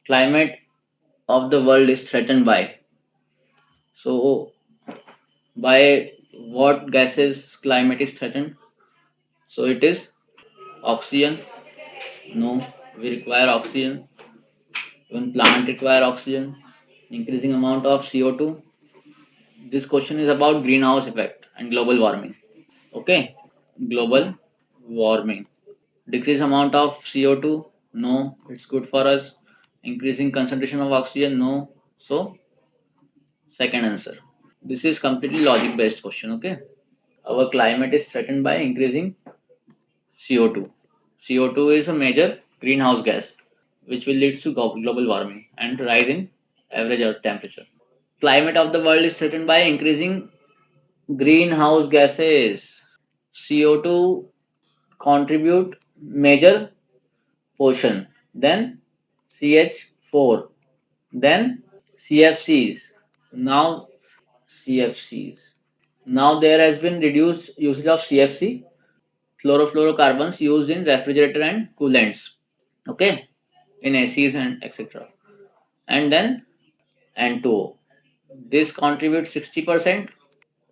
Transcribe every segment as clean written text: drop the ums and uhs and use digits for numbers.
climate of the world is threatened by. So by what gases climate is threatened? So it is oxygen. No, we require oxygen. Even plant require oxygen. Increasing amount of CO2. This question is about greenhouse effect and global warming. Okay, global warming. Decrease amount of CO2. No, it's good for us. Increasing concentration of oxygen. No. So second answer. This is completely logic based question. Okay. Our climate is threatened by increasing CO2. CO2 is a major greenhouse gas which will lead to global warming and rise in average earth temperature. Climate of the world is threatened by increasing greenhouse gases. CO2 contribute major portion, then CH4, then CFCs. Now CFCs. Now there has been reduced usage of CFC, chlorofluorocarbons used in refrigerator and coolants. Okay, in ACs and etc. And then N2O. This contributes 60%,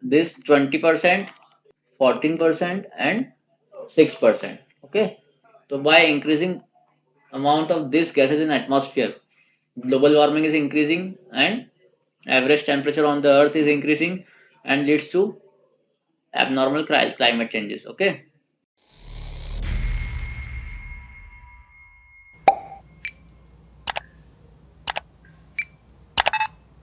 this 20%, 14%, and 6%. Okay, so by increasing amount of these gases in atmosphere, global warming is increasing and average temperature on the earth is increasing and leads to abnormal climate changes. Okay,